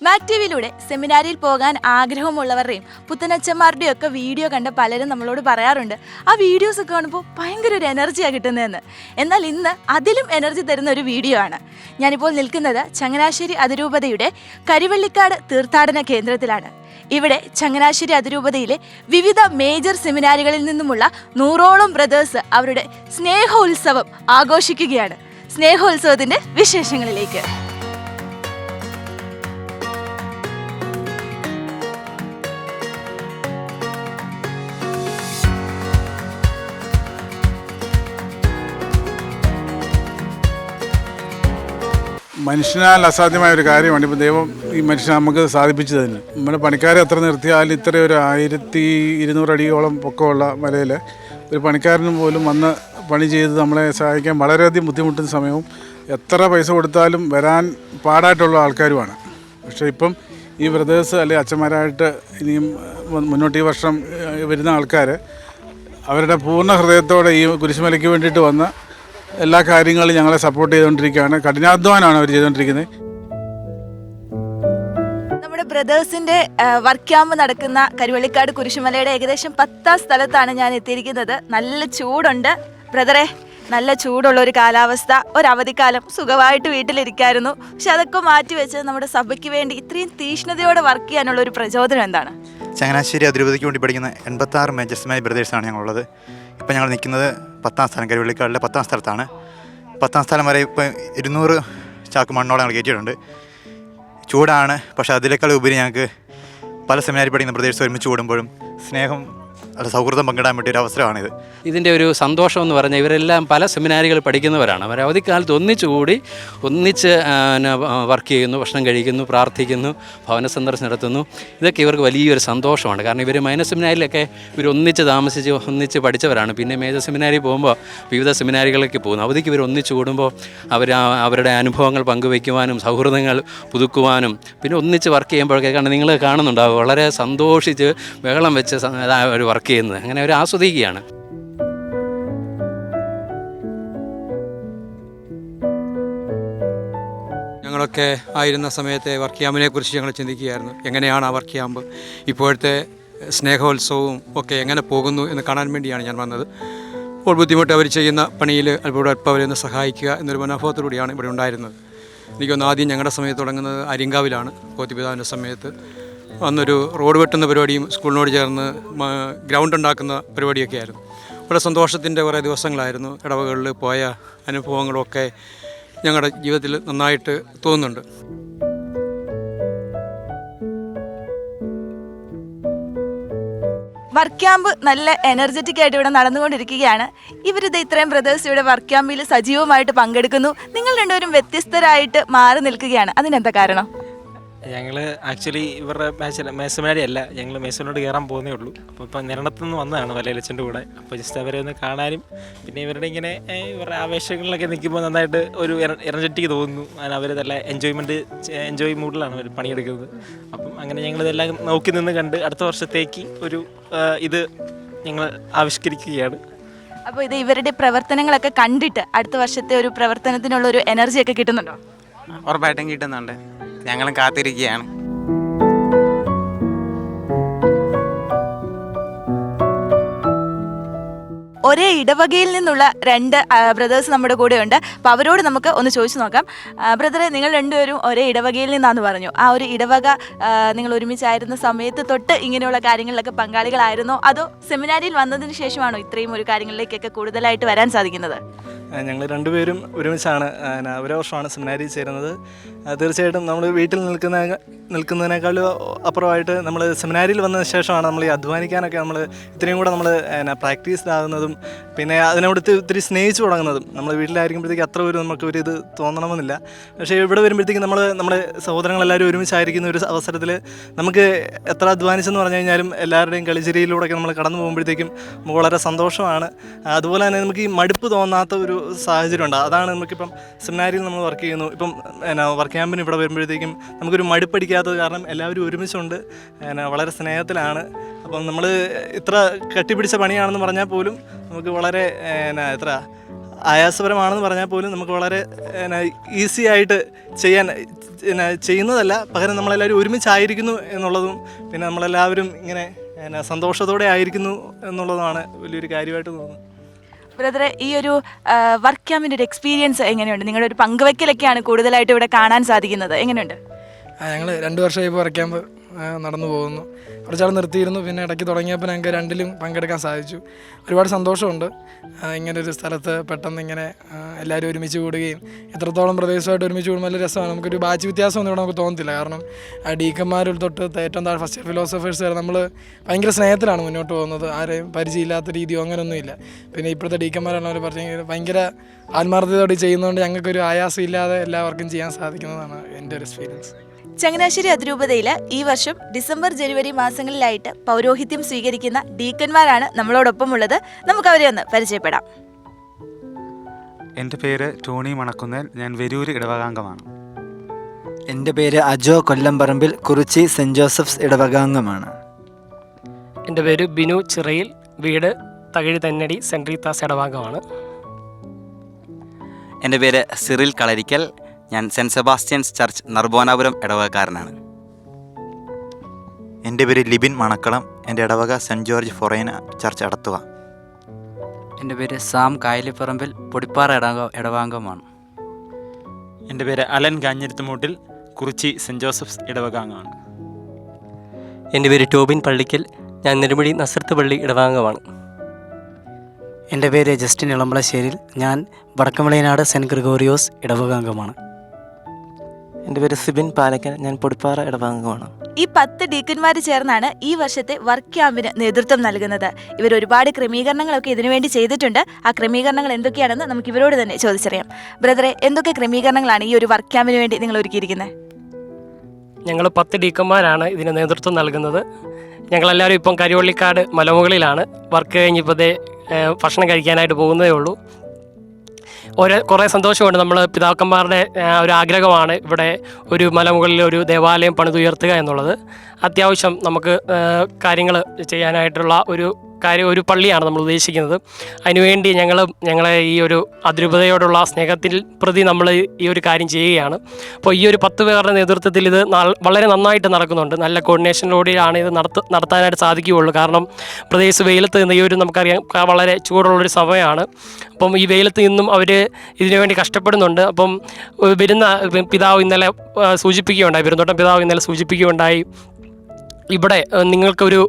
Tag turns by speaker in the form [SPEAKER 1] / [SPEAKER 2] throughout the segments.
[SPEAKER 1] Mac ടിവിയിലൂടെ സെമിനാരിൽ പോകാൻ ആഗ്രഹമുള്ളവരുടെയും പുത്തനച്ചന്മാരുടെയും ഒക്കെ video കണ്ട് പലരും നമ്മളോട് പറയാറുണ്ട് ആ വീഡിയോസ് ഒക്കെ കാണുമ്പോൾ ഭയങ്കര ഒരു എനർജിയാണ് കിട്ടുന്നതെന്ന്. എന്നാൽ ഇന്ന് അതിലും എനർജി തരുന്ന ഒരു വീഡിയോ ആണ്. ഞാനിപ്പോൾ നിൽക്കുന്നത് ചങ്ങനാശ്ശേരി അതിരൂപതയുടെ കരിവള്ളിക്കാട് തീർത്ഥാടന കേന്ദ്രത്തിലാണ്. ഇവിടെ ചങ്ങനാശ്ശേരി അതിരൂപതയിലെ വിവിധ മേജർ സെമിനാരികളിൽ നിന്നുമുള്ള 100ഓളം ബ്രദേഴ്സ് അവരുടെ സ്നേഹോത്സവം ആഘോഷിക്കുകയാണ്. സ്നേഹോത്സവത്തിൻ്റെ വിശേഷങ്ങളിലേക്ക്.
[SPEAKER 2] മനുഷ്യനാൽ അസാധ്യമായ ഒരു കാര്യമാണ്. ഇപ്പോൾ ദൈവം ഈ മനുഷ്യനെ നമുക്ക് സാധിപ്പിച്ചു തന്നെ. നമ്മുടെ പണിക്കാരെ എത്ര നിർത്തിയാലും ഇത്രയും ഒരു 1200 അടിയോളം പൊക്കമുള്ള മലയിൽ ഒരു പണിക്കാരനും പോലും വന്ന് പണി ചെയ്ത് നമ്മളെ സഹായിക്കാൻ വളരെയധികം ബുദ്ധിമുട്ടുന്ന സമയവും എത്ര പൈസ കൊടുത്താലും വരാൻ പാടായിട്ടുള്ള ആൾക്കാരുമാണ്. പക്ഷേ ഇപ്പം ഈ ബ്രദേഴ്സ് അല്ലെങ്കിൽ അച്ഛന്മാരായിട്ട് ഇനിയും മുന്നോട്ട് ഈ വർഷം വരുന്ന ആൾക്കാർ അവരുടെ പൂർണ്ണ ഹൃദയത്തോടെ ഈ കുരിശുമലയ്ക്ക് വേണ്ടിയിട്ട് വന്ന് എല്ലാ കാര്യങ്ങളും ഞങ്ങളെ സപ്പോർട്ട് ചെയ്തുകൊണ്ടിരിക്കുകയാണ്. കഠിനാധ്വാനമാണ് അവർ ചെയ്തുകൊണ്ടിരിക്കുന്നത്.
[SPEAKER 1] നമ്മുടെ ബ്രദേഴ്സിൻ്റെ വർക്ക് ക്യാമ്പ് നടക്കുന്ന കരിവള്ളിക്കാട് കുരിശുമലയുടെ ഏകദേശം 10ാം സ്ഥലത്താണ് ഞാൻ എത്തിയിരിക്കുന്നത്. നല്ല ചൂടുണ്ട് ബ്രദറെ, നല്ല ചൂടുള്ള ഒരു കാലാവസ്ഥ. ഒരവധിക്കാലം സുഖമായിട്ട് വീട്ടിലിരിക്കായിരുന്നു. പക്ഷെ അതൊക്കെ മാറ്റി വെച്ച് നമ്മുടെ സഭയ്ക്ക് വേണ്ടി ഇത്രയും തീഷ്ണതയോടെ വർക്ക് ചെയ്യാനുള്ള ഒരു പ്രചോദനം എന്താണ്?
[SPEAKER 3] ചങ്ങനാശ്ശേരി അതിരൂപതയ്ക്ക് വേണ്ടി പഠിക്കുന്ന 86 മേജർസ്മാരി ബ്രദേഴ്സാണ് ഞങ്ങളുള്ളത്. ഇപ്പം ഞങ്ങൾ നിൽക്കുന്നത് 10ാം സ്ഥലം, കരിവള്ളിക്കാടിലെ 10ാം സ്ഥലത്താണ്. 10ാം സ്ഥലം വരെ ഇപ്പം 200 ചാക്ക് മണ്ണോളം ഞങ്ങൾ കയറ്റിയിട്ടുണ്ട്. ചൂടാണ്, പക്ഷേ അതിനേക്കാൾ ഉപരി ഞങ്ങൾക്ക് പല സെമിനാരി പഠിക്കുന്ന ബ്രദേഴ്സ് ഒരുമിച്ച് കൂടുമ്പോഴും സ്നേഹം അല്ല സൗഹൃദം പങ്കിടാൻ പറ്റിയൊരു അവസരമാണിത്.
[SPEAKER 4] ഇതിൻ്റെ ഒരു സന്തോഷം എന്ന് പറഞ്ഞാൽ ഇവരെല്ലാം പല സെമിനാരികൾ പഠിക്കുന്നവരാണ്. അവർ അവധിക്കാലത്ത് ഒന്നിച്ച് വർക്ക് ചെയ്യുന്നു, ഭക്ഷണം കഴിക്കുന്നു, പ്രാർത്ഥിക്കുന്നു, ഭവന സന്ദർശനം നടത്തുന്നു. ഇതൊക്കെ ഇവർക്ക് വലിയൊരു സന്തോഷമാണ്. കാരണം ഇവർ മൈനർ സെമിനാരിലൊക്കെ ഇവർ ഒന്നിച്ച് പഠിച്ചവരാണ്. പിന്നെ മേജർ സെമിനാരി പോകുമ്പോൾ വിവിധ സെമിനാരികളിലേക്ക് പോകുന്നു. അവധിക്ക് ഇവർ ഒന്നിച്ച് കൂടുമ്പോൾ അവരുടെ അനുഭവങ്ങൾ പങ്കുവയ്ക്കുവാനും സൗഹൃദങ്ങൾ പുതുക്കുവാനും പിന്നെ ഒന്നിച്ച് വർക്ക് ചെയ്യുമ്പോഴൊക്കെ നിങ്ങൾ കാണുന്നുണ്ടാവും വളരെ സന്തോഷിച്ച് ബഹളം വെച്ച് ഒരു വർക്ക് ചെയ്യുന്നത്. അങ്ങനെ അവർ ആസ്വദിക്കുകയാണ്.
[SPEAKER 5] ഞങ്ങളൊക്കെ ആയിരുന്ന സമയത്തെ വർക്ക് ക്യാമ്പിനെ കുറിച്ച് ഞങ്ങൾ ചിന്തിക്കുകയായിരുന്നു. എങ്ങനെയാണ് ആ വർക്ക് ക്യാമ്പ്, ഇപ്പോഴത്തെ സ്നേഹോത്സവവും ഒക്കെ എങ്ങനെ പോകുന്നു എന്ന് കാണാൻ വേണ്ടിയാണ് ഞാൻ വന്നത്. അപ്പോൾ ബുദ്ധിമുട്ട് അവർ ചെയ്യുന്ന പണിയിൽ അല്പം അവരെന്ന് സഹായിക്കുക എന്നൊരു മനോഭാവത്തോടുകൂടിയാണ് ഇവിടെ ഉണ്ടായിരുന്നത്. എനിക്കൊന്ന് ആദ്യം ഞങ്ങളുടെ സമയത്ത് തുടങ്ങുന്നത് അരിങ്കാവിലാണ്. പോത്തിപിതാവിൻ്റെ സമയത്ത് അന്നൊരു റോഡ് വെട്ടുന്ന പരിപാടിയും സ്കൂളിനോട് ചേർന്ന് ഗ്രൗണ്ട് ഉണ്ടാക്കുന്ന പരിപാടിയൊക്കെ ആയിരുന്നു. വളരെ സന്തോഷത്തിൻ്റെ കുറേ ദിവസങ്ങളായിരുന്നു. ഇടവകളിൽ പോയ അനുഭവങ്ങളൊക്കെ ഞങ്ങളുടെ ജീവിതത്തിൽ നന്നായിട്ട് തോന്നുന്നുണ്ട്.
[SPEAKER 1] വർക്ക് ക്യാമ്പ് നല്ല എനർജറ്റിക് ആയിട്ട് ഇവിടെ നടന്നുകൊണ്ടിരിക്കുകയാണ്. ഇവരിത് ഇത്രയും ബ്രദേഴ്സ് ഇവിടെ വർക്ക് ക്യാമ്പിൽ സജീവമായിട്ട് പങ്കെടുക്കുന്നു. നിങ്ങൾ രണ്ടുപേരും വ്യത്യസ്തരായിട്ട് മാറി നിൽക്കുകയാണ്. അതിനെന്താ കാരണം?
[SPEAKER 6] ഞങ്ങൾ ആക്ച്വലി ഇവരുടെ മേസമിനാരി അല്ല, ഞങ്ങൾ മേസമിനോട് കയറാൻ പോകുന്നേ ഉള്ളൂ. അപ്പോൾ ഇപ്പം നിരണത്തുനിന്ന് വന്നതാണ് വലയിലച്ചൻ്റെ കൂടെ. അപ്പോൾ ജസ്റ്റ് അവരെ ഒന്ന് കാണാനും പിന്നെ ഇവരുടെ ഇങ്ങനെ ഇവരുടെ ആവേശങ്ങളിലൊക്കെ നിൽക്കുമ്പോൾ നന്നായിട്ട് ഒരു എനർജറ്റിക് തോന്നുന്നു. അവർ നല്ല എൻജോയ് മൂഡിലാണ് അവർ പണിയെടുക്കുന്നത്. അപ്പം അങ്ങനെ ഞങ്ങളിതെല്ലാം നോക്കി നിന്ന് കണ്ട് അടുത്ത വർഷത്തേക്ക് ഒരു ഇത് ഞങ്ങൾ ആവിഷ്കരിക്കുകയാണ്.
[SPEAKER 1] അപ്പോൾ ഇത് ഇവരുടെ പ്രവർത്തനങ്ങളൊക്കെ കണ്ടിട്ട് അടുത്ത വർഷത്തെ ഒരു പ്രവർത്തനത്തിനുള്ള ഒരു എനർജിയൊക്കെ കിട്ടുന്നുണ്ടോ?
[SPEAKER 7] ഉറപ്പായിട്ടും കിട്ടുന്നുണ്ട്. ഞങ്ങളും കാത്തിരിക്കുകയാണ്.
[SPEAKER 1] ഒരേ ഇടവകയിൽ നിന്നുള്ള 2 ബ്രദേഴ്സ് നമ്മുടെ കൂടെ ഉണ്ട്. അപ്പോൾ അവരോട് നമുക്ക് ഒന്ന് ചോദിച്ചു നോക്കാം. ബ്രദറെ, നിങ്ങൾ രണ്ടുപേരും ഒരേ ഇടവകയിൽ നിന്നാന്ന് പറഞ്ഞു. ആ ഒരു ഇടവക നിങ്ങൾ ഒരുമിച്ചായിരുന്ന സമയത്ത് തൊട്ട് ഇങ്ങനെയുള്ള കാര്യങ്ങളിലൊക്കെ പങ്കാളികളായിരുന്നോ, അതോ സെമിനാരിയിൽ വന്നതിന് ശേഷമാണോ ഇത്രയും ഒരു കാര്യങ്ങളിലേക്കൊക്കെ കൂടുതലായിട്ട് വരാൻ സാധിക്കുന്നത്?
[SPEAKER 8] ഞങ്ങൾ രണ്ടുപേരും ഒരുമിച്ചാണ് ഓരോ വർഷമാണ് സെമിനാരിയിൽ ചേരുന്നത്. തീർച്ചയായിട്ടും നമ്മൾ വീട്ടിൽ നിൽക്കുന്നതിനേക്കാളും അപ്പുറമായിട്ട് നമ്മൾ സെമിനാരിയിൽ വന്നതിന് ശേഷമാണ് നമ്മൾ ഈ അധ്വാനിക്കാനൊക്കെ നമ്മൾ ഇത്രയും കൂടെ നമ്മൾ പ്രാക്ടീസ്ഡാകുന്നതും പിന്നെ അതിനോട് ഇത്തിരി സ്നേഹിച്ചു തുടങ്ങുന്നതും. നമ്മൾ വീട്ടിലായിരിക്കുമ്പോഴത്തേക്ക് അത്ര ഒരു നമുക്ക് ഒരു ഇത് തോന്നണമെന്നില്ല. പക്ഷേ ഇവിടെ വരുമ്പോഴത്തേക്കും നമ്മുടെ സഹോദരങ്ങളെല്ലാവരും ഒരുമിച്ചായിരിക്കുന്ന ഒരു അവസരത്തിൽ നമുക്ക് എത്ര അധ്വാനിച്ചെന്ന് പറഞ്ഞു കഴിഞ്ഞാലും എല്ലാവരുടെയും കളിച്ചിരിയിലൂടെയൊക്കെ നമ്മൾ കടന്നു പോകുമ്പോഴത്തേക്കും നമുക്ക് വളരെ സന്തോഷമാണ്. അതുപോലെ തന്നെ നമുക്ക് ഈ മടുപ്പ് തോന്നാത്ത ഒരു സാഹചര്യമുണ്ട്. അതാണ് നമുക്കിപ്പം സെമിനാരിയിൽ നമ്മൾ വർക്ക് ചെയ്യുന്നു. ഇപ്പം വർക്ക് ക്യാമ്പിന് ഇവിടെ വരുമ്പോഴത്തേക്കും നമുക്കൊരു മടുപ്പടിക്കാത്തത് കാരണം എല്ലാവരും ഒരുമിച്ചുണ്ട്, വളരെ സ്നേഹത്തിലാണ്. അപ്പം നമ്മൾ ഇത്ര കെട്ടിപ്പിടിച്ച പണിയാണെന്ന് പറഞ്ഞാൽ പോലും നമുക്ക് വളരെ ആയാസപരമാണെന്ന് പറഞ്ഞാൽ പോലും നമുക്ക് വളരെ ഈസി ആയിട്ട് ചെയ്യുന്നതല്ല, പകരം നമ്മളെല്ലാവരും ഒരുമിച്ചായിരിക്കുന്നു എന്നുള്ളതും പിന്നെ നമ്മളെല്ലാവരും ഇങ്ങനെ സന്തോഷത്തോടെ ആയിരിക്കുന്നു എന്നുള്ളതാണ് വലിയൊരു കാര്യമായിട്ട് തോന്നുന്നത്.
[SPEAKER 1] ബ്രദറെ, ഈ ഒരു വർക്ക് ക്യാമ്പിൻ്റെ ഒരു എക്സ്പീരിയൻസ് എങ്ങനെയുണ്ട്? നിങ്ങളുടെ ഒരു പങ്കുവെക്കലൊക്കെയാണ് കൂടുതലായിട്ട് ഇവിടെ കാണാൻ സാധിക്കുന്നത്, എങ്ങനെയുണ്ട്?
[SPEAKER 9] ഞങ്ങൾ 2 വർഷമായി ഇപ്പോൾ വർക്ക് ക്യാമ്പ് നടന്നു പോകുന്നു. കുറച്ചാൾ നിർത്തിയിരുന്നു, പിന്നെ ഇടയ്ക്ക് തുടങ്ങിയപ്പോൾ ഞങ്ങൾക്ക് രണ്ടിലും പങ്കെടുക്കാൻ സാധിച്ചു. ഒരുപാട് സന്തോഷമുണ്ട് ഇങ്ങനൊരു സ്ഥലത്ത് പെട്ടെന്ന് ഇങ്ങനെ എല്ലാവരും ഒരുമിച്ച് കൂടുകയും എത്രത്തോളം പ്രദേശമായിട്ട് ഒരുമിച്ച് കൂടുമ്പോൾ നല്ല രസമാണ്. നമുക്കൊരു ബാച്ച് വ്യത്യാസമൊന്നും ഇവിടെ നമുക്ക് തോന്നത്തില്ല. കാരണം ഡീക്കന്മാരിൽ തൊട്ട് ഏറ്റവും താഴെ ഫസ്റ്റ് ഫിലോസഫേഴ്സ് വരെ നമ്മൾ ഭയങ്കര സ്നേഹത്തിലാണ് മുന്നോട്ട് പോകുന്നത്. ആരെയും പരിചയമില്ലാത്ത രീതിയോ അങ്ങനെയൊന്നുമില്ല. പിന്നെ ഇപ്പോഴത്തെ ഡീക്കന്മാരാണ് പറഞ്ഞെങ്കിൽ ഭയങ്കര ആത്മാർത്ഥതയോടെ ചെയ്യുന്നതുകൊണ്ട് ഞങ്ങൾക്കൊരു ആയാസം ഇല്ലാതെ എല്ലാവർക്കും ചെയ്യാൻ സാധിക്കുന്നതാണ് എൻ്റെ ഒരു എക്സ്പീരിയൻസ്.
[SPEAKER 1] ചങ്ങനാശ്ശേരി അതിരൂപതയിൽ ഈ വർഷം ഡിസംബർ ജനുവരി മാസങ്ങളിലായിട്ട് പൗരോഹിത്യം സ്വീകരിക്കുന്ന ഡീക്കന്മാരാണ് നമ്മളോടൊപ്പം ഉള്ളത്. നമുക്ക് അവരെ ഒന്ന് പരിചയപ്പെടാം.
[SPEAKER 10] എൻ്റെ പേര് ടോണി മണക്കുന്നേൽ, ഞാൻ വെരൂര് ഇടവകാംഗമാണ്.
[SPEAKER 11] എൻ്റെ പേര് അജോ കൊല്ലംപറമ്പിൽ, കുറിച്ചി സെൻറ്റ് ജോസഫ്സ് ഇടവകാംഗമാണ്.
[SPEAKER 12] എൻ്റെ പേര് ബിനു ചിറയിൽ, വീട് തകഴി തന്നടി സെൻറ്റ് റീത്താസ് ഇടവകാംഗമാണ്.
[SPEAKER 7] എൻ്റെ പേര് സിറിൽ കളരിക്കൽ, ഞാൻ സെൻറ്റ് സെബാസ്റ്റ്യൻസ് ചർച്ച് നർബോനാപുരം ഇടവകക്കാരനാണ്.
[SPEAKER 3] എൻ്റെ പേര് ലിബിൻ മണക്കളം, എൻ്റെ ഇടവക സെൻറ്റ് ജോർജ് ഫൊറൈന ചർച്ച് അടത്തുക.
[SPEAKER 7] എൻ്റെ പേര് സാം കായലിപ്പറമ്പിൽ, പൊടിപ്പാറ ഇടവാംഗമാണ്.
[SPEAKER 6] എൻ്റെ പേര് അലൻ കാഞ്ഞിരുത്തുമൂട്ടിൽ, കുറിച്ചി സെൻറ്റ് ജോസഫ്സ് ഇടവകാംഗമാണ്.
[SPEAKER 12] എൻ്റെ പേര് ടോബിൻ പള്ളിക്കൽ, ഞാൻ നെടുമുടി നസർത്ത് പള്ളി ഇടവാംഗമാണ്.
[SPEAKER 11] എൻ്റെ പേര് ജസ്റ്റിൻ ഇളമ്പളശ്ശേരിൽ, ഞാൻ വടക്കമലയനാട് സെൻറ്റ് ഗ്രിഗോറിയോസ് ഇടവകാംഗമാണ്.
[SPEAKER 12] എൻ്റെ പേര് സിബിൻ പാലക്കൽ, ഞാൻ പൊടിപ്പാറ ഇടവാംഗമാണ്.
[SPEAKER 1] ഈ 10 ഡീക്കന്മാർ ചേർന്നാണ് ഈ വർഷത്തെ വർക്ക് ക്യാമ്പിന് നേതൃത്വം നൽകുന്നത്. ഇവർ ഒരുപാട് ക്രമീകരണങ്ങളൊക്കെ ഇതിനുവേണ്ടി ചെയ്തിട്ടുണ്ട്. ആ ക്രമീകരണങ്ങൾ എന്തൊക്കെയാണെന്ന് നമുക്ക് ഇവരോട് തന്നെ ചോദിച്ചറിയാം. ബ്രദറെ, എന്തൊക്കെ ക്രമീകരണങ്ങളാണ് ഈ ഒരു വർക്ക് ക്യാമ്പിന് വേണ്ടി നിങ്ങൾ ഒരുക്കിയിരിക്കുന്നത്?
[SPEAKER 12] ഞങ്ങൾ 10 ഡീക്കന്മാരാണ് ഇതിന് നേതൃത്വം നൽകുന്നത്. ഞങ്ങളെല്ലാവരും ഇപ്പം കരിവള്ളിക്കാട് മലമുകളിലാണ്. വർക്ക് കഴിഞ്ഞിപ്പോൾ ഭക്ഷണം കഴിക്കാനായിട്ട് പോകുന്നതേ ഉള്ളൂ. കുറേ സന്തോഷമുണ്ട്. നമ്മൾ പിതാക്കന്മാരുടെ ഒരു ആഗ്രഹമാണ് ഇവിടെ ഒരു മലമുകളിൽ ഒരു ദേവാലയം പണിതുയർത്തുക എന്നുള്ളത്. അത്യാവശ്യം നമുക്ക് കാര്യങ്ങൾ ചെയ്യാനായിട്ടുള്ള ഒരു പള്ളിയാണ് നമ്മൾ ഉദ്ദേശിക്കുന്നത്. അതിനുവേണ്ടി ഞങ്ങളെ ഈ ഒരു അതിരൂപതയോടുള്ള സ്നേഹത്തിൽ പ്രതി നമ്മൾ ഈ ഒരു കാര്യം ചെയ്യുകയാണ്. അപ്പോൾ ഈ ഒരു 10 പേരുടെ നേതൃത്വത്തിൽ ഇത് വളരെ നന്നായിട്ട് നടക്കുന്നുണ്ട്. നല്ല കോർഡിനേഷനിലൂടെയാണ് ഇത് നടത്താനായിട്ട് സാധിക്കുകയുള്ളൂ. കാരണം പ്രദേശ വെയിലത്ത് നിന്ന് ഈ ഒരു നമുക്കറിയാം വളരെ ചൂടുള്ളൊരു സമയമാണ്. അപ്പം ഈ വെയിലത്ത് നിന്നും അവർ ഇതിനുവേണ്ടി കഷ്ടപ്പെടുന്നുണ്ട്. അപ്പം വരുന്ന പിതാവ് ഇന്നലെ സൂചിപ്പിക്കുകയുണ്ടായി, പെരുന്തോട്ടം പിതാവ് ഇന്നലെ സൂചിപ്പിക്കുകയുണ്ടായി, ഇവിടെ നിങ്ങൾക്കൊരു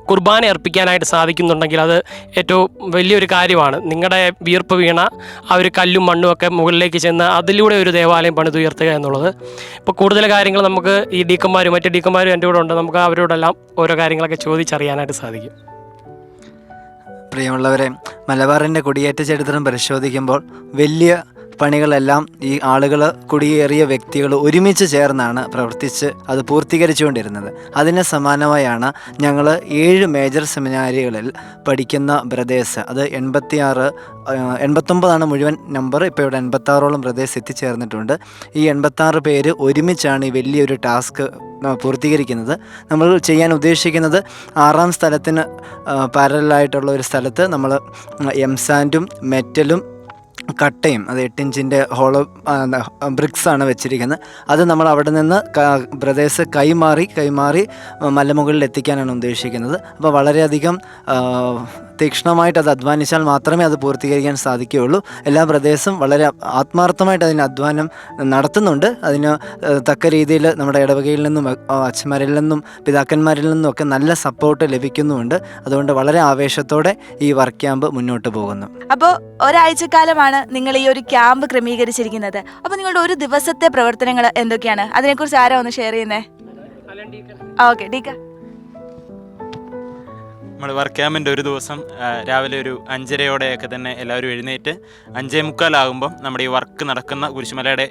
[SPEAKER 12] കുർബാന അർപ്പിക്കാനായിട്ട് സാധിക്കുന്നുണ്ടെങ്കിൽ അത് ഏറ്റവും വലിയൊരു കാര്യമാണ്. നിങ്ങളുടെ വിയർപ്പ് വീണ ആ ഒരു കല്ലും മണ്ണും ഒക്കെ മുകളിലേക്ക് ചെന്ന് അതിലൂടെ ഒരു ദേവാലയം പണിതുയർത്തുക എന്നുള്ളത്. ഇപ്പോൾ കൂടുതൽ കാര്യങ്ങൾ നമുക്ക് ഈ ഡീക്കന്മാരും മറ്റ് ഡീക്കന്മാരും എൻ്റെ കൂടെ ഉണ്ട്. നമുക്ക് അവരോടെല്ലാം ഓരോ കാര്യങ്ങളൊക്കെ ചോദിച്ചറിയാനായിട്ട് സാധിക്കും.
[SPEAKER 11] പ്രിയമുള്ളവരെ, മലബാറിൻ്റെ കുടിയേറ്റ ചരിത്രം പരിശോധിക്കുമ്പോൾ വലിയ പണികളെല്ലാം ഈ ആളുകൾ, കുടിയേറിയ വ്യക്തികൾ ഒരുമിച്ച് ചേർന്നാണ് പ്രവർത്തിച്ച് അത് പൂർത്തീകരിച്ചുകൊണ്ടിരുന്നത്. അതിന് സമാനമായാണ് ഞങ്ങൾ 7 മേജർ സെമിനാരികളിൽ പഠിക്കുന്ന ബ്രദേഴ്സ്, അത് 89 മുഴുവൻ നമ്പർ, ഇപ്പോൾ ഇവിടെ 86ഓളം ബ്രദേഴ്സ് എത്തിച്ചേർന്നിട്ടുണ്ട്. ഈ 86 പേര് ഒരുമിച്ചാണ് ഈ വലിയൊരു ടാസ്ക് പൂർത്തീകരിക്കുന്നത്. നമ്മൾ ചെയ്യാൻ ഉദ്ദേശിക്കുന്നത് 6ാം സ്ഥലത്തിന് പാരലായിട്ടുള്ള ഒരു സ്ഥലത്ത് നമ്മൾ എംസാൻഡും മെറ്റലും കട്ടയും, അത് 8 ഇഞ്ചിൻ്റെ ഹോളോ ബ്രിക്സാണ് വെച്ചിരിക്കുന്നത്. അത് നമ്മൾ അവിടെ നിന്ന് ബ്രദേഴ്സ് കൈമാറി മലമുകളിൽ എത്തിക്കാനാണ് ഉദ്ദേശിക്കുന്നത്. അപ്പോൾ വളരെയധികം തീക്ഷ്ണമായിട്ട് അത് അധ്വാനിച്ചാൽ മാത്രമേ അത് പൂർത്തീകരിക്കാൻ സാധിക്കുകയുള്ളൂ. എല്ലാ ബ്രദേഴ്സും വളരെ ആത്മാർത്ഥമായിട്ട് അതിന് അധ്വാനം നടത്തുന്നുണ്ട്. അതിന് തക്ക രീതിയിൽ നമ്മുടെ ഇടവകയിൽ നിന്നും അച്ഛന്മാരിൽ നിന്നും പിതാക്കന്മാരിൽ നിന്നും ഒക്കെ നല്ല സപ്പോർട്ട് ലഭിക്കുന്നുമുണ്ട്. അതുകൊണ്ട് വളരെ ആവേശത്തോടെ ഈ വർക്ക് ക്യാമ്പ് മുന്നോട്ട് പോകുന്നു.
[SPEAKER 1] അപ്പോൾ ഒരാഴ്ചക്കാലമാണ് നിങ്ങൾ ഈ ഒരു ക്യാമ്പ് ക്രമീകരിച്ചിരിക്കുന്നത്. അപ്പോൾ നിങ്ങളുടെ ഒരു ദിവസത്തെ പ്രവർത്തനങ്ങൾ എന്തൊക്കെയാണ്? അതിനെക്കുറിച്ച് ആരാ ഒന്ന് ഷെയർ ചെയ്യുന്നേ? ഓക്കെ, ഡീക്ക.
[SPEAKER 6] നമ്മൾ വർക്ക് ക്യാമ്പിൻ്റെ ഒരു ദിവസം രാവിലെ ഒരു 5:30 തന്നെ എല്ലാവരും എഴുന്നേറ്റ് 5:45 നമ്മുടെ ഈ വർക്ക് നടക്കുന്ന കുരിശുമലയുടെ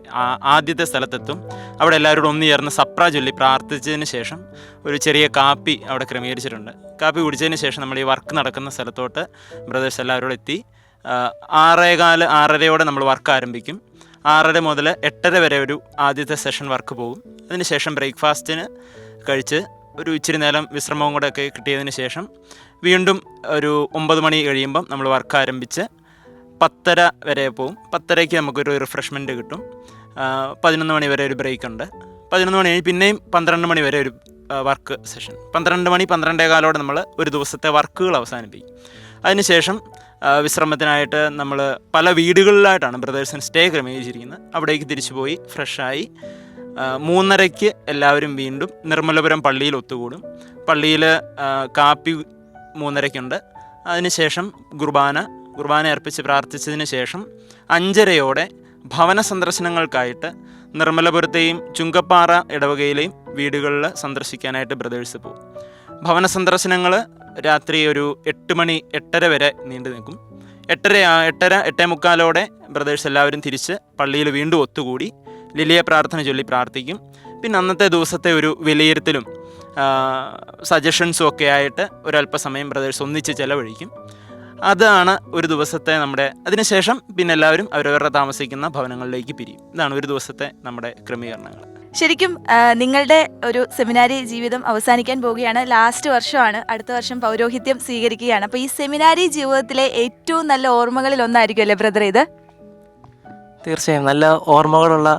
[SPEAKER 6] ആദ്യത്തെ സ്ഥലത്തെത്തും. അവിടെ എല്ലാവരോടും ഒന്ന് ചേർന്ന് സപ്ര ചൊല്ലി പ്രാർത്ഥിച്ചതിന് ശേഷം ഒരു ചെറിയ കാപ്പി അവിടെ ക്രമീകരിച്ചിട്ടുണ്ട്. കാപ്പി കുടിച്ചതിന് ശേഷം നമ്മൾ ഈ വർക്ക് നടക്കുന്ന സ്ഥലത്തോട്ട് ബ്രദേഴ്സ് എല്ലാവരോടും എത്തി 6:15 നമ്മൾ വർക്ക് ആരംഭിക്കും. 6:30 മുതൽ 8:30 വരെ ഒരു ആദ്യത്തെ സെഷൻ വർക്ക് പോകും. അതിനുശേഷം ബ്രേക്ക്ഫാസ്റ്റിന് കഴിച്ച് ഒരു ഇച്ചിരി നേരം വിശ്രമവും കൂടെ ഒക്കെ കിട്ടിയതിന് ശേഷം വീണ്ടും ഒരു 9 മണി കഴിയുമ്പം നമ്മൾ വർക്ക് ആരംഭിച്ച് 10:30 വരെ പോവും. 10:30 നമുക്കൊരു റിഫ്രഷ്മെൻറ്റ് കിട്ടും. 11 മണി വരെ ഒരു ബ്രേക്ക് ഉണ്ട്. 11 മണി കഴിഞ്ഞ് പിന്നെയും 12 മണി വരെ ഒരു വർക്ക് സെഷൻ. 12 മണി 12:15 നമ്മൾ ഒരു ദിവസത്തെ വർക്കുകൾ അവസാനിപ്പിക്കും. അതിനുശേഷം വിശ്രമത്തിനായിട്ട് നമ്മൾ പല വീടുകളിലായിട്ടാണ് ബ്രദേഴ്സിന് സ്റ്റേ ക്രമീകരിച്ചിരിക്കുന്നത്. അവിടേക്ക് തിരിച്ചു പോയി ഫ്രഷായി 3:30 എല്ലാവരും വീണ്ടും നിർമ്മലപുരം പള്ളിയിൽ ഒത്തുകൂടും. പള്ളിയിൽ കാപ്പി 3:30 അതിനുശേഷം കുർബാന അർപ്പിച്ച് പ്രാർത്ഥിച്ചതിന് ശേഷം 5:30 ഭവന സന്ദർശനങ്ങൾക്കായിട്ട് നിർമ്മലപുരത്തെയും ചുങ്കപ്പാറ ഇടവകയിലെയും വീടുകളിൽ സന്ദർശിക്കാനായിട്ട് ബ്രദേഴ്സ് പോകും. ഭവന സന്ദർശനങ്ങൾ രാത്രി ഒരു 8 മണി 8:30 വരെ നീണ്ടു നിൽക്കും. 8:45 ബ്രദേഴ്സ് എല്ലാവരും തിരിച്ച് പള്ളിയിൽ വീണ്ടും ഒത്തുകൂടി ലിലിയ പ്രാർത്ഥന ചൊല്ലി പ്രാർത്ഥിക്കും. പിന്നെ അന്നത്തെ ദിവസത്തെ ഒരു വിലയിരുത്തലും സജഷൻസും ഒക്കെ ആയിട്ട് ഒരല്പസമയം ബ്രദേഴ്സ് ഒന്നിച്ച് ചിലവഴിക്കും. അതാണ് ഒരു ദിവസത്തെ നമ്മുടെ. അതിനുശേഷം പിന്നെ എല്ലാവരും അവരവരുടെ താമസിക്കുന്ന ഭവനങ്ങളിലേക്ക് പിരിയും. ഇതാണ് ഒരു ദിവസത്തെ നമ്മുടെ ക്രമീകരണങ്ങൾ.
[SPEAKER 1] ശരിക്കും നിങ്ങളുടെ ഒരു സെമിനാരി ജീവിതം അവസാനിക്കാൻ പോവുകയാണ്. ലാസ്റ്റ് വർഷമാണ്. അടുത്ത വർഷം പൗരോഹിത്യം സ്വീകരിക്കുകയാണ്. അപ്പോൾ ഈ സെമിനാരി ജീവിതത്തിലെ ഏറ്റവും നല്ല ഓർമ്മകളിൽ ഒന്നായിരിക്കും അല്ലേ ബ്രദർ ഇത്?
[SPEAKER 8] തീർച്ചയായും നല്ല ഓർമ്മകളുള്ള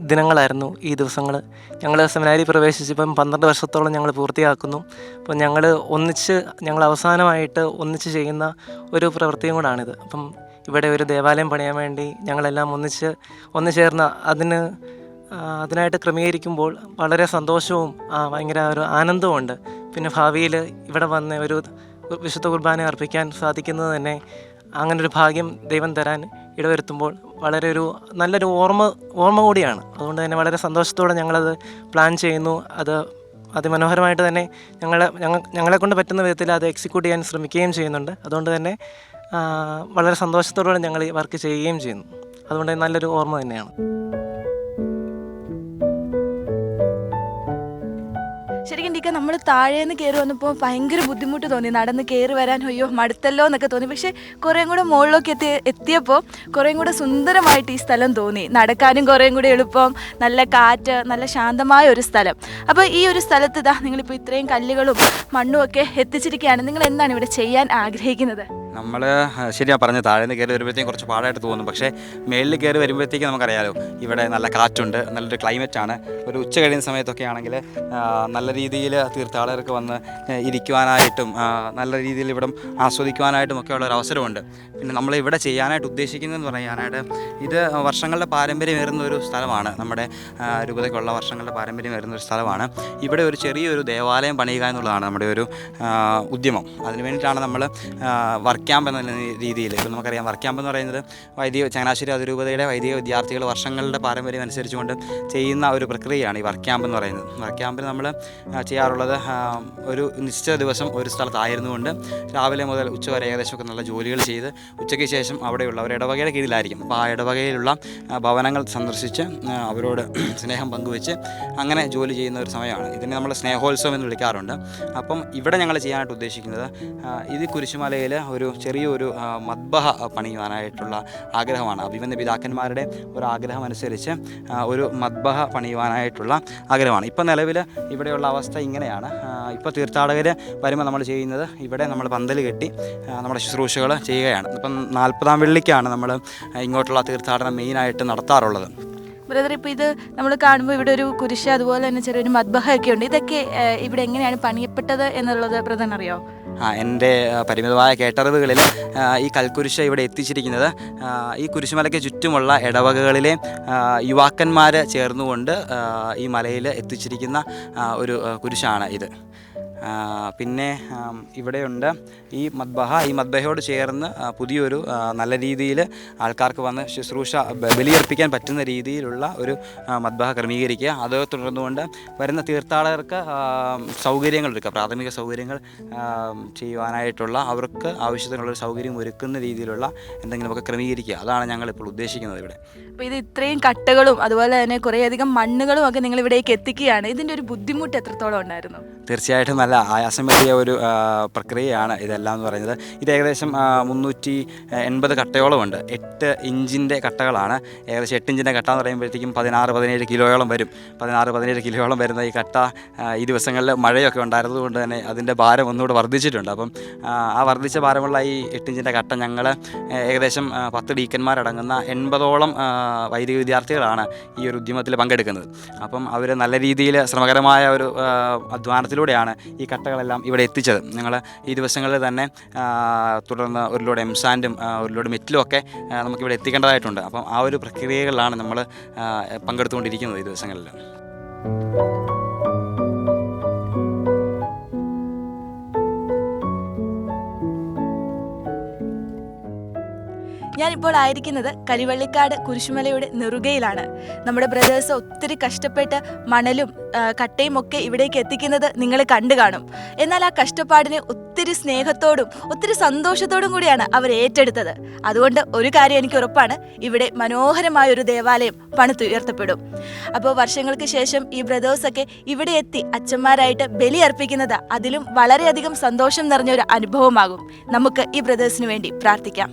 [SPEAKER 8] ദിനങ്ങളായിരുന്നു ഈ ദിവസങ്ങൾ. ഞങ്ങൾ സെമിനാരി പ്രവേശിച്ചിപ്പം 12 വർഷത്തോളം ഞങ്ങൾ പൂർത്തിയാക്കുന്നു. അപ്പം ഞങ്ങൾ അവസാനമായിട്ട് ഒന്നിച്ച് ചെയ്യുന്ന ഒരു പ്രവൃത്തിയും കൂടാണിത്. അപ്പം ഇവിടെ ഒരു ദേവാലയം പണിയാൻ വേണ്ടി ഞങ്ങളെല്ലാം ഒന്നു ചേർന്ന് അതിനായിട്ട് ക്രമീകരിക്കുമ്പോൾ വളരെ സന്തോഷവും ഭയങ്കര ഒരു ആനന്ദവുമുണ്ട്. പിന്നെ ഭാവിയിൽ ഇവിടെ വന്ന് ഒരു വിശുദ്ധ കുർബാന അർപ്പിക്കാൻ സാധിക്കുന്നത് തന്നെ അങ്ങനൊരു ഭാഗ്യം ദൈവം തരാൻ ഇടവരുത്തുമ്പോൾ വളരെ ഒരു നല്ലൊരു ഓർമ്മ കൂടിയാണ്. അതുകൊണ്ട് തന്നെ വളരെ സന്തോഷത്തോടെ ഞങ്ങളത് പ്ലാൻ ചെയ്യുന്നു. അത് അതിമനോഹരമായിട്ട് തന്നെ ഞങ്ങളെ കൊണ്ട് പറ്റുന്ന വിധത്തിൽ അത് എക്സിക്യൂട്ട് ചെയ്യാൻ ശ്രമിക്കുകയും ചെയ്യുന്നുണ്ട്. അതുകൊണ്ട് തന്നെ വളരെ സന്തോഷത്തോടെ ഞങ്ങൾ ഈ വർക്ക് ചെയ്യുകയും ചെയ്യുന്നു. അതുകൊണ്ട് നല്ലൊരു ഓർമ്മ തന്നെയാണ്.
[SPEAKER 1] ശരിക്കും ടീക്ക നമ്മൾ താഴേന്ന് കയറി വന്നപ്പോൾ ഭയങ്കര ബുദ്ധിമുട്ട് തോന്നി. നടന്ന് കയറി വരാൻ അയ്യോ മടുത്തല്ലോ എന്നൊക്കെ തോന്നി. പക്ഷേ കുറേയും കൂടെ മുകളിലേക്ക് എത്തിയപ്പോൾ കുറേയും കൂടെ സുന്ദരമായിട്ട് ഈ സ്ഥലം തോന്നി. നടക്കാനും കുറേയും കൂടെ എളുപ്പം, നല്ല കാറ്റ്, നല്ല ശാന്തമായ ഒരു സ്ഥലം. അപ്പോൾ ഈ ഒരു സ്ഥലത്ത് നിങ്ങളിപ്പോൾ ഇത്രയും കല്ലുകളും മണ്ണും ഒക്കെ എത്തിച്ചിരിക്കുകയാണ്. നിങ്ങൾ എന്താണ് ഇവിടെ ചെയ്യാൻ ആഗ്രഹിക്കുന്നത്?
[SPEAKER 7] നമ്മൾ ശരിയാണ് പറഞ്ഞത്, താഴേന്ന് കയറി വരുമ്പോഴത്തേക്കും കുറച്ച് പാടായിട്ട് തോന്നും. പക്ഷേ മേളിൽ കയറി വരുമ്പോഴത്തേക്കും നമുക്കറിയാലോ ഇവിടെ നല്ല കാറ്റുണ്ട്, നല്ലൊരു ക്ലൈമറ്റാണ്. ഒരു ഉച്ച കഴിയുന്ന സമയത്തൊക്കെ ആണെങ്കിൽ നല്ല രീതിയിൽ തീർത്ഥാടകർക്ക് വന്ന് ഇരിക്കുവാനായിട്ടും നല്ല രീതിയിൽ ഇവിടം ആസ്വദിക്കുവാനായിട്ടും ഒക്കെ ഉള്ളൊരു അവസരമുണ്ട്. പിന്നെ നമ്മൾ ഇവിടെ ചെയ്യാനായിട്ട് ഉദ്ദേശിക്കുന്നതെന്ന് പറയാനായിട്ട് ഇത് വർഷങ്ങളുടെ പാരമ്പര്യമേറുന്ന ഒരു സ്ഥലമാണ്. നമ്മുടെ രൂപതയ്ക്കുള്ള വർഷങ്ങളുടെ പാരമ്പര്യമേറുന്ന ഒരു സ്ഥലമാണ്. ഇവിടെ ഒരു ചെറിയൊരു ദേവാലയം പണിയുക എന്നുള്ളതാണ് നമ്മുടെ ഒരു ഉദ്യമം. അതിനു വേണ്ടിയിട്ടാണ് നമ്മൾ വർക്ക് ക്യാമ്പ് എന്ന രീതിയിൽ. ഇപ്പോൾ നമുക്കറിയാം വർക്ക് ക്യാമ്പ് എന്ന് പറയുന്നത് ചങ്ങനാശ്ശേരി അതിരൂപതയുടെ വൈദിക വിദ്യാർത്ഥികൾ വർഷങ്ങളുടെ പാരമ്പര്യം അനുസരിച്ചുകൊണ്ട് ചെയ്യുന്ന ഒരു പ്രക്രിയയാണ് ഈ വർക്ക് ക്യാമ്പ് എന്ന് പറയുന്നത്. വർക്ക് ക്യാമ്പിൽ നമ്മൾ ചെയ്യാറുള്ളത് ഒരു നിശ്ചിത ദിവസം ഒരു സ്ഥലത്തായിരുന്നു കൊണ്ട് രാവിലെ മുതൽ ഉച്ച വരെ ഏകദേശമൊക്കെ നല്ല ജോലികൾ ചെയ്ത് ഉച്ചയ്ക്ക് ശേഷം അവിടെയുള്ള ഒരു ഇടവകയുടെ കീഴിലായിരിക്കും. അപ്പോൾ ആ ഇടവകയിലുള്ള ഭവനങ്ങൾ സന്ദർശിച്ച് അവരോട് സ്നേഹം പങ്കുവെച്ച് അങ്ങനെ ജോലി ചെയ്യുന്ന ഒരു സമയമാണ്. ഇതിനെ നമ്മൾ സ്നേഹോത്സവം എന്ന് വിളിക്കാറുണ്ട്. അപ്പം ഇവിടെ ഞങ്ങൾ ചെയ്യാനായിട്ട് ഉദ്ദേശിക്കുന്നത് ഇത് കുരിശുമലയിൽ ഒരു ചെറിയൊരു മദ്ബഹ പണിയുവാനായിട്ടുള്ള ആഗ്രഹമാണ്. അഭിമന്യ പിതാക്കന്മാരുടെ ഒരു ആഗ്രഹം അനുസരിച്ച് ഒരു മദ്ബഹ പണിയുവാനായിട്ടുള്ള ആഗ്രഹമാണ്. ഇപ്പം നിലവിൽ ഇവിടെയുള്ള അവസ്ഥ ഇങ്ങനെയാണ്. ഇപ്പോൾ തീർത്ഥാടകർ വരുമ്പോൾ നമ്മൾ ചെയ്യുന്നത് ഇവിടെ നമ്മൾ പന്തൽ കെട്ടി നമ്മുടെ ശുശ്രൂഷകൾ ചെയ്യുകയാണ്. ഇപ്പം 40-ാം വെള്ളിക്കാണ് നമ്മൾ ഇങ്ങോട്ടുള്ള തീർത്ഥാടനം മെയിനായിട്ട് നടത്താറുള്ളത്.
[SPEAKER 1] ബ്രദർ, ഇപ്പോൾ ഇത് നമ്മൾ കാണുമ്പോൾ ഇവിടെ ഒരു കുരിശ്, അതുപോലെ തന്നെ ചെറിയൊരു മദ്ബഹ ഒക്കെ ഉണ്ട്. ഇതൊക്കെ ഇവിടെ എങ്ങനെയാണ് പണിയപ്പെട്ടത് എന്നുള്ളത് ബ്രദറിന് അറിയാമോ?
[SPEAKER 7] എൻ്റെ പരിമിതമായ കേട്ടറിവുകളിൽ ഈ കൽക്കുരിശ് ഇവിടെ എത്തിച്ചിരിക്കുന്നത് ഈ കുരിശുമലയ്ക്ക് ചുറ്റുമുള്ള ഇടവകകളിലെ യുവാക്കന്മാർ ചേർന്നുകൊണ്ട് ഈ മലയിൽ എത്തിച്ചിരിക്കുന്ന ഒരു കുരിശാണ് ഇത്. പിന്നെ ഇവിടെയുണ്ട് ഈ മദ്ബഹയോട് ചേർന്ന് പുതിയൊരു നല്ല രീതിയിൽ ആൾക്കാർക്ക് വന്ന് ശുശ്രൂഷ ബലിയർപ്പിക്കാൻ പറ്റുന്ന രീതിയിലുള്ള ഒരു മദ്ബഹ ക്രമീകരിക്കുക. അത് തുടർന്നുകൊണ്ട് വരുന്ന തീർത്ഥാടകർക്ക് സൗകര്യങ്ങളെടുക്കുക, പ്രാഥമിക സൗകര്യങ്ങൾ ചെയ്യുവാനായിട്ടുള്ള അവർക്ക് ആവശ്യത്തിനുള്ളൊരു സൗകര്യം ഒരുക്കുന്ന രീതിയിലുള്ള എന്തെങ്കിലുമൊക്കെ ക്രമീകരിക്കുക. അതാണ് ഞങ്ങളിപ്പോൾ ഉദ്ദേശിക്കുന്നത് ഇവിടെ.
[SPEAKER 1] അപ്പോൾ ഇത് ഇത്രയും കട്ടകളും അതുപോലെ തന്നെ കുറേയധികം മണ്ണുകളും ഒക്കെ നിങ്ങൾ ഇവിടേക്ക് എത്തിക്കുകയാണ്. ഇതിൻ്റെ ഒരു ബുദ്ധിമുട്ട് എത്രത്തോളം ഉണ്ടായിരുന്നു?
[SPEAKER 7] തീർച്ചയായിട്ടും നല്ല ആയാസമേറിയ ഒരു പ്രക്രിയയാണ് ഇതെല്ലാം എന്ന് പറയുന്നത്. ഇത് ഏകദേശം 380 കട്ടയോളമുണ്ട്. 8 ഇഞ്ചിൻ്റെ കട്ടകളാണ്. ഏകദേശം 8 ഇഞ്ചിൻ്റെ കട്ട എന്ന് പറയുമ്പോഴത്തേക്കും 16-17 കിലോയോളം വരും. 16-17 കിലോയോളം വരുന്ന ഈ കട്ട ഈ ദിവസങ്ങളിൽ മഴയൊക്കെ ഉണ്ടായിരുന്നത് കൊണ്ട് തന്നെ അതിൻ്റെ ഭാരം ഒന്നുകൂടെ വർദ്ധിച്ചിട്ടുണ്ട്. അപ്പം ആ വർദ്ധിച്ച ഭാരമുള്ള ഈ 8 ഇഞ്ചിൻ്റെ കട്ട ഞങ്ങൾ ഏകദേശം 10 ഡീക്കന്മാരടങ്ങുന്ന 80ഓളം വൈദിക വിദ്യാർത്ഥികളാണ് ഈ ഒരു ഉദ്യമത്തിൽ പങ്കെടുക്കുന്നത്. അപ്പം അവർ നല്ല രീതിയിൽ ശ്രമകരമായ ഒരു അധ്വാനത്തിലൂടെയാണ് ഈ കട്ടകളെല്ലാം ഇവിടെ എത്തിച്ചത്. ഞങ്ങൾ ഈ ദിവസങ്ങളിൽ തന്നെ തുടർന്ന് ഒരു ലോഡ് എംസാൻഡും ഒരു ലോഡ് മെറ്റിലും ഒക്കെ നമുക്കിവിടെ എത്തിക്കേണ്ടതായിട്ടുണ്ട്. അപ്പം ആ ഒരു പ്രക്രിയകളിലാണ് നമ്മൾ പങ്കെടുത്തുകൊണ്ടിരിക്കുന്നത് ഈ ദിവസങ്ങളിൽ.
[SPEAKER 1] ഞാനിപ്പോൾ ആയിരിക്കുന്നത് കരിവള്ളിക്കാട് കുരിശുമലയുടെ നെറുകയിലാണ്. നമ്മുടെ ബ്രദേഴ്സ് ഒത്തിരി കഷ്ടപ്പെട്ട് മണലും കട്ടയും ഒക്കെ ഇവിടേക്ക് എത്തിക്കുന്നത് നിങ്ങൾ കണ്ടു കാണും. എന്നാൽ ആ കഷ്ടപ്പാടിനെ ഒത്തിരി സ്നേഹത്തോടും ഒത്തിരി സന്തോഷത്തോടും കൂടിയാണ് അവർ ഏറ്റെടുത്തത്. അതുകൊണ്ട് ഒരു കാര്യം എനിക്ക് ഉറപ്പാണ്, ഇവിടെ മനോഹരമായൊരു ദേവാലയം പണിതുയർത്തപ്പെടും. അപ്പോൾ വർഷങ്ങൾക്ക് ശേഷം ഈ ബ്രദേഴ്സൊക്കെ ഇവിടെ എത്തി അച്ഛന്മാരായിട്ട് ബലി അർപ്പിക്കുന്നത് അതിലും വളരെയധികം സന്തോഷം നിറഞ്ഞ ഒരു അനുഭവമാകും. നമുക്ക് ഈ ബ്രദേഴ്സിന് വേണ്ടി പ്രാർത്ഥിക്കാം.